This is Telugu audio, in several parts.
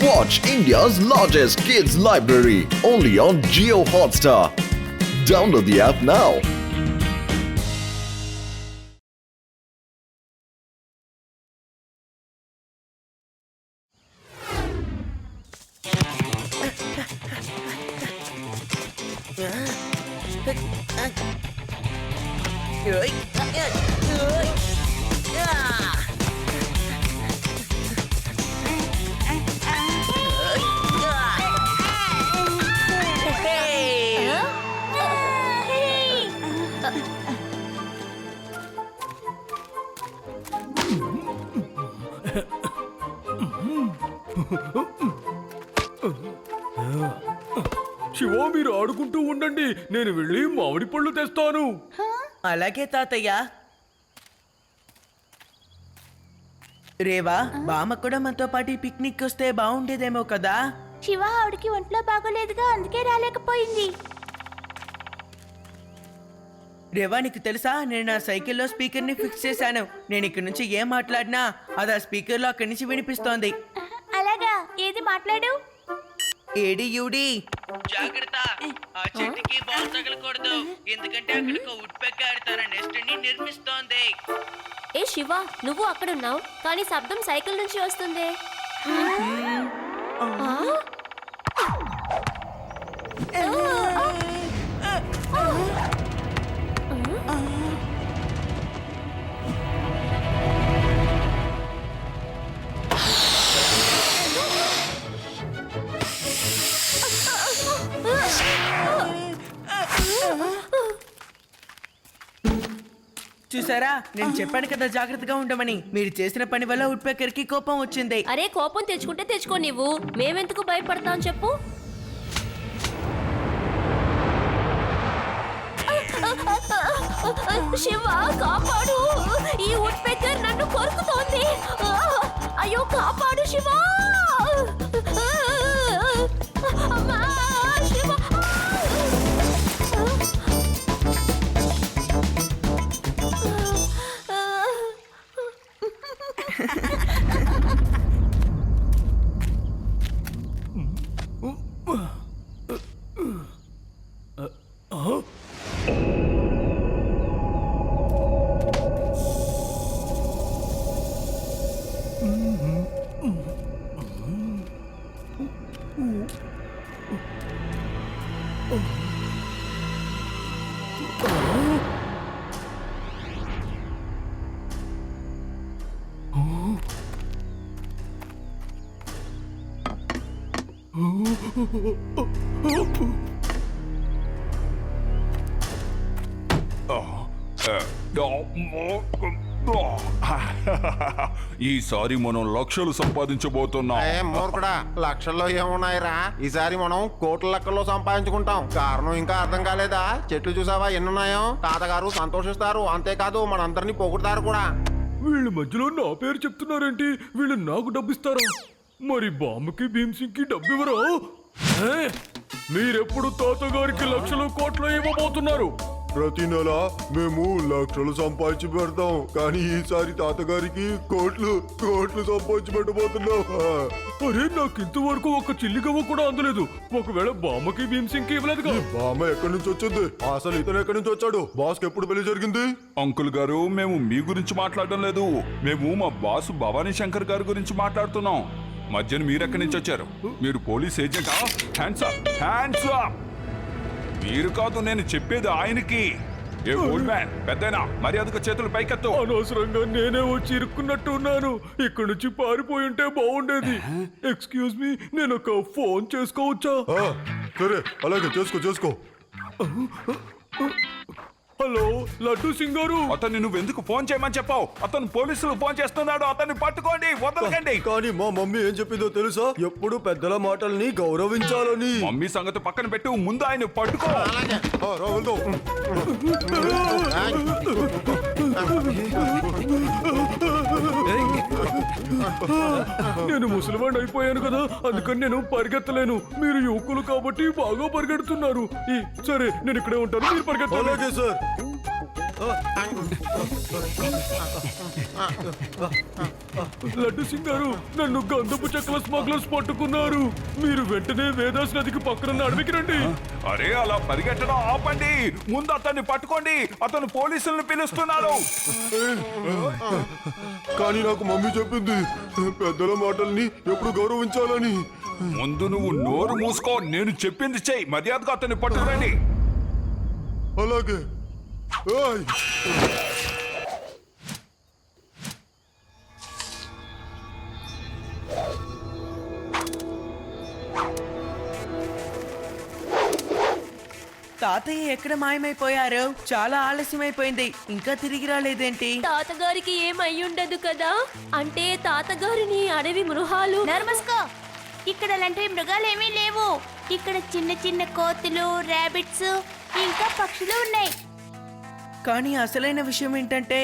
Watch India's largest kids library only on Jio Hotstar. Download the app now. Shiva, మీరు ఆడుకుంటూ ఉండండి, నేను వెళ్ళి మామిడి పళ్ళు తెస్తాను. అలాగే తాతయ్య. రేవా, బామ్మ కూడా మనతో పాటు పిక్నిక్ వస్తే బాగుండేదేమో కదా. శివ ఆవిడకి ఒంట్లో బాగోలేదుగా, అందుకే రాలేకపోయింది. రేవా, నీకు తెలుసా, నేను నా సైకిల్లో స్పీకర్ ని ఫిక్స్ చేశాను. నేను ఇక్కడ నుంచి ఏం మాట్లాడినా అది ఆ స్పీకర్ లో అక్కడి నుంచి వినిపిస్తోంది. అలాగా, ఏది మాట్లాడు. ఏడి యూడి, జాగ్రత్త, ఆ చెట్టుకి బాల్ తగలకూడదు, ఎందుకంటే అక్కడ వుడ్ పెక్క తన నెస్ట్ ని నిర్మిస్తోంది. ఏ శివ, నువ్వు అక్కడున్నావు కానీ శబ్దం సైకిల్ నుంచి వస్తుంది. చూసారా, నేను చెప్పాను కదా జాగ్రత్తగా ఉండమని. మీరు చేసిన పని వల్ల వుడ్ పెక్కర్ కి కోపం వచ్చింది. అరే, కోపం తెచ్చుకుంటే తెచ్చుకో, నువ్వు మేమెందుకు భయపడతాం చెప్పు. శివ, కాపాడు, ఈ వుడ్ పెక్కర్ నన్ను కొరుకుతోంది. అయ్యో, కాపాడు శివ. అమ్మా, శివ. ఈసారి మనం లక్షలు సంపాదించబోతున్నాం. మూర్ఖుడా, లక్షల్లో ఏమున్నాయిరా, ఈసారి మనం కోట్ల లెక్కల్లో సంపాదించుకుంటాం. కారణం ఇంకా అర్థం కాలేదా? చెట్లు చూసావా ఎన్నున్నాయో? తాతగారు సంతోషిస్తారు, అంతేకాదు మనందరినీ పొగుడతారు కూడా. వీళ్ళ మధ్యలో నా పేరు చెప్తున్నారేంటి? వీళ్ళు నాకు డబ్బిస్తారా? మరి బామ్మకి భీమ్సింగ్ కి డబ్బివ్వరా? మీరెప్పుడు తాతగారికి లక్షలు కోట్లు ఇవ్వబోతున్నారు? ప్రతి నెల మేము లక్షలు సంపాదించి పెడతాం, కానీ ఈసారి తాతగారికి కోట్లు కోట్లు సంపాదించి పెట్టబోతున్నాం. అరే, నాకు ఇంతవరకు ఒక చిల్లిగవ్వ కూడా అందలేదు. ఒకవేళ బామ్మకి భీమ్సింగ్ కి ఇవ్వలేదుగా? బామ్మ ఎక్కడి నుంచి వచ్చింది? అసలు ఇతను ఎక్కడి నుంచి వచ్చాడు? బాస్ కి ఎప్పుడు పెళ్లి జరిగింది? అంకుల్ గారు, మేము మీ గురించి మాట్లాడడం లేదు, మేము మా బాసు భవానీ శంకర్ గారి గురించి మాట్లాడుతున్నాం. మధ్యన మీరెక్కడి నుంచి వచ్చారు? మీరు పోలీస్ ఏజెంటా? Hands up, hands up. మీరు కాదు, నేను చెప్పేది ఆయనకి. ఏ ఓల్డ్ మ్యాన్, పెద్దనా, మర్యాదగా చేతులు పైకెత్తు. అనవసరంగా నేనే వచ్చి ఇరుక్కున్నట్టు ఉన్నాను. ఇక్కడి నుంచి పారిపోయి ఉంటే బాగుండేది. ఎక్స్క్యూజ్ మీ, నేను ఒక ఫోన్ చేసుకోవచ్చా? సరే, అలాగే చేసుకో. హలో, లడ్డు సింగ్ గారు. అతన్ని నువ్వెందుకు ఫోన్ చేయమని చెప్పావు? అతను పోలీసులు ఫోన్ చేస్తున్నాడు, అతన్ని పట్టుకోండి, వదలకండి. కానీ మా మమ్మీ ఏం చెప్పిందో తెలుసా? ఎప్పుడు పెద్దల మాటల్ని గౌరవించాలని. మమ్మీ సంగతి పక్కన పెట్టు, ముందు ఆయన పట్టుకో. నేను ముసలివాడిని అయిపోయాను కదా, అందుకని నేను పరిగెత్తలేను. మీరు యువకులు కాబట్టి బాగా పరిగెడుతున్నారు. సరే, నేను ఇక్కడే ఉంటాను, మీరు పరిగెత్తాలి. అలాగే సార్. లడ్డు సింగ్ గారు, నన్ను గంధపు చెక్కల స్మగ్లర్స్ పట్టుకున్నారు. మీరు వెంటనే వేదాస్ నదికి పక్కన అడవికి రండి. అరే అలా పరిగెట్టడం ఆపండి. ముందు అతన్ని పట్టుకోండి. అతను పోలీసులను పిలుస్తున్నాడు. కానీ నాకు మమ్మీ చెప్పింది పెద్దల మాటల్ని ఎప్పుడు గౌరవించాలని. ముందు నువ్వు నోరు మూసుకో. నేను చెప్పింది చెయ్యి. మర్యాదగా అతన్ని పట్టుకురండి. అలాగే. ఏయ్! తాతయ్య ఎక్కడ మాయమైపోయారు? చాలా ఆలస్యమైపోయింది, ఇంకా తిరిగి రాలేదేంటి? తాతగారికి ఏమయ్యుండదు కదా? అంటే తాతగారిని అడవి మృహాలు నర్మస్కో, ఇక్కడ అలాంటి మృగాలు ఏమీ లేవు. ఇక్కడ చిన్న చిన్న కోతులు, ర్యాబిట్స్ ఇంకా పక్షులు ఉన్నాయి. కానీ అసలైన విషయం ఏంటంటే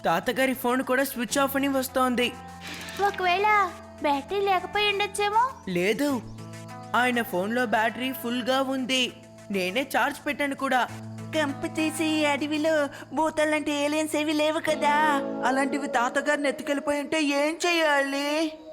తాతగారి ఫోన్ కూడా స్విచ్ ఆఫ్ అని వస్తోంది. ఒకవేళ బ్యాటరీ లేకపోయి ఉండొచ్చేమో. లేదు, ఆయన ఫోన్లో బ్యాటరీ ఫుల్గా ఉంది. నేనే చార్జ్ పెట్టాను కూడా. కంప తీసి ఈ అడవిలో భూతాలంటే ఏలియన్స్ ఏవి లేవు కదా. అలాంటివి తాతగారిని ఎత్తుకెళ్ళిపోయి ఉంటే ఏం చెయ్యాలి?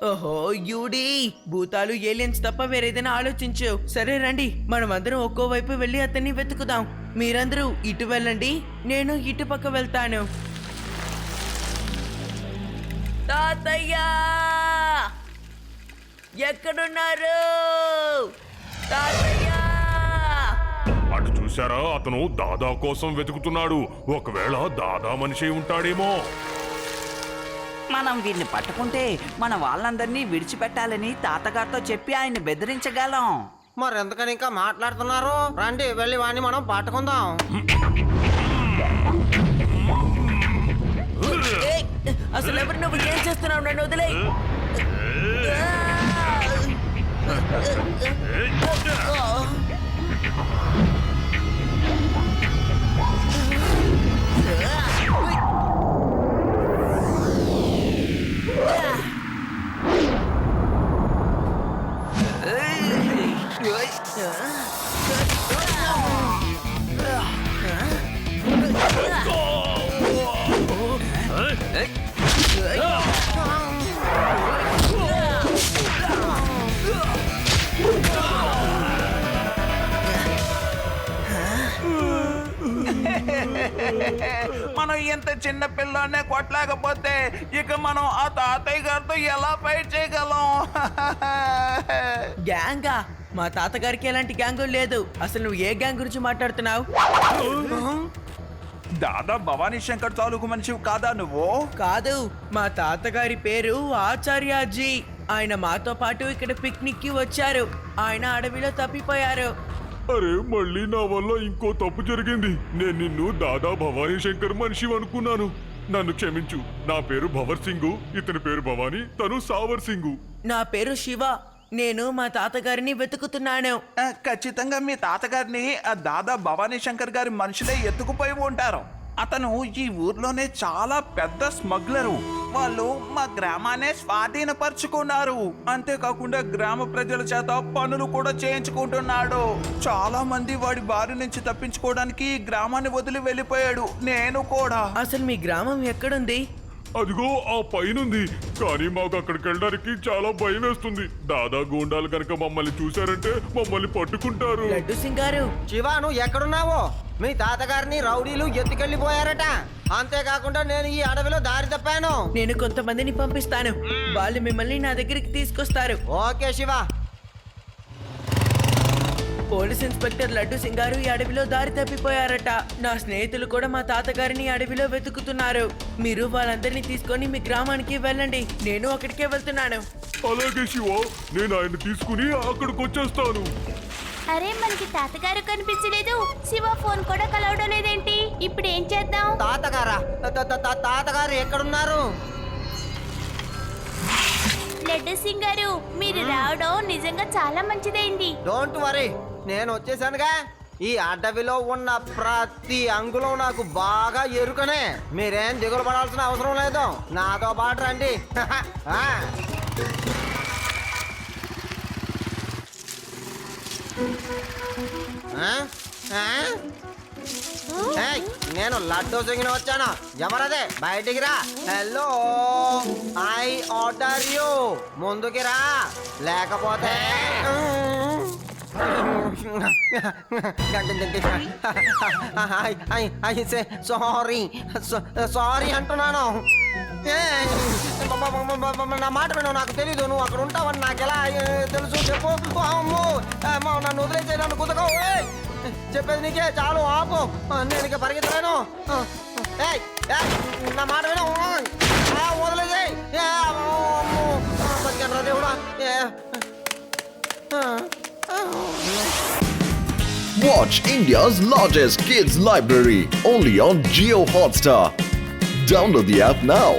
ఓహో యూడి, భూతాలు ఏలియన్స్ తప్ప వేరేదైనా ఆలోచించు. సరే రండి, మనం అందరం ఒక్కో వైపు వెళ్ళి అతన్ని వెతుకుదాం. మీరందరూ ఇటు వెళ్ళండి, నేను ఇటు పక్క వెళ్తాను. తాతయ్య ఎక్కడున్నారు? తాతయ్య! అటు చూసారా, అతను దాదా కోసం వెతుకుతున్నాడు. ఒకవేళ దాదా మనిషి ఉంటాడేమో. మనం వీడిని పట్టుకుంటే మన వాళ్ళందరినీ విడిచిపెట్టాలని తాతగారితో చెప్పి ఆయన బెదిరించగలం. మరెందుకని ఇంకా మాట్లాడుతున్నారు? రండి వెళ్ళి వాడిని మనం పట్టుకుందాం. ఏయ్, అసలు ఎవరు నువ్వు? ఏం చేస్తున్నావు? నన్ను వదిలే. మనం ఇంత చిన్న పిల్లోనే కొట్టలేకపోతే ఇక మనం ఆ తాతయ్య గారితో ఎలా ఫైట్ చేయగలం? గ్యాంగా? మా తాతగారికి ఎలాంటి గ్యాంగు లేదు. అసలు నువ్వు ఏ గ్యాంగ్ గురించి మాట్లాడుతున్నావు? దాదా భవానీ శంకర్ తాలూకు మనిషి కాదా నువ్వు? కాదు, మా తాతగారి పేరు ఆచార్యాజీ. ఆయన మాతో పాటు ఇక్కడ పిక్నిక్ కి వచ్చారు. ఆయన అడవిలో తప్పిపోయారు. అరే, మళ్ళీ నా వల్ల ఇంకో తప్పు జరిగింది. నేను నిన్ను దాదా భవానీ శంకర్ మనిషి అనుకున్నాను. నన్ను క్షమించు. నా పేరు భవర్ సింగు, ఇతని పేరు భవానీ, తను సావర్ సింగు. నా పేరు శివ. నేను మా తాతగారిని వెతుకుతున్నాను. ఖచ్చితంగా మీ తాతగారిని ఆ దాదా భవానీ శంకర్ గారి మనుషులే ఎత్తుకుపోయి ఉంటారు. అతను ఈ ఊర్లోనే చాలా పెద్ద స్మగ్లరు. వాళ్ళు మా గ్రామాన్నే స్వాధీనపరుచుకున్నారు. అంతేకాకుండా గ్రామ ప్రజల చేత పనులు కూడా చేయించుకుంటున్నాడు. చాలా మంది వాడి బారి నుంచి తప్పించుకోవడానికి ఈ గ్రామాన్ని వదిలి వెళ్ళిపోయాడు. నేను కూడా. అసలు మీ గ్రామం ఎక్కడుంది? అదిగో ఆ పైనుంది. కానీ మాకు అక్కడికి వెళ్ళడానికి చాలా భయం వేస్తుంది. దాదా గూండాలు కనుక మమ్మల్ని చూశారంటే మమ్మల్ని పట్టుకుంటారు. లడ్డు సింగ్ గారు, శివ, నువ్వు ఎక్కడున్నావు? మీ తాతగారిని రౌడీలు ఎత్తుకెళ్ళిపోయారట. అంతేకాకుండా నేను ఈ అడవిలో దారి తప్పాను. నేను కొంతమందిని పంపిస్తాను. వాళ్ళు మిమ్మల్ని నా దగ్గరికి తీసుకొస్తారు. Okay Shiva. Police inspector laddu Singh గారు ఈ అడవిలో దారి తప్పిపోయారట. నా స్నేహితులు కూడా మా తాతగారిని అడవిలో వెతుకుతున్నారు. మీరు వాళ్ళందరినీ తీసుకొని మీ గ్రామానికి వెళ్ళండి. నేను అక్కడికే వెళ్తున్నాను. అలాగే శివ, నేను ఆయన తీసుకుని అక్కడికి వచ్చేస్తాను. అరే, మనకి తాతగారు కనిపించలేదు. శివ ఫోన్ కూడా కలవడం లేదేంటి? ఇప్పుడు ఏం చేద్దాం? తాతగారా? తాతగారు ఎక్కడున్నారు? లడ్డు సింగ్ గారు, మీరు రావడం నిజంగా చాలా మంచిదైంది. డోంట్ వరీ, నేను వచ్చేసానుగా. ఈ అడవిలో ఉన్న ప్రతి అంగుళం నాకు బాగా ఎరుకనే. మీరేం దిగులు పడాల్సిన అవసరం లేదు. నాతో పాటు రండి. ఆ. ఆ? ఆ? ఏయ్, నేను లడ్డూ సింగిన వచ్చాను. ఎవరదే? బయటికి రా. Hello, I order you. ముందుకి రా, లేకపోతే సారీ సారీ అంటున్నాను. నా మాట విను, నాకు తెలీదు నువ్వు అక్కడ ఉంటావని నాకు ఎలా తెలుసు చెప్పు. అమ్మో అమ్మో, నన్ను వదిలేసే, నన్ను కుదకో. చెప్పేది నీకే, చాలు ఆపు, నేను ఇక పరిగెత్తలేను. ఏయ్, ఏయ్, నా మాట విను, వదిలేసే. బతికాను దేవుడా. Watch India's largest kids library only on Geo Hotstar. Download the app now.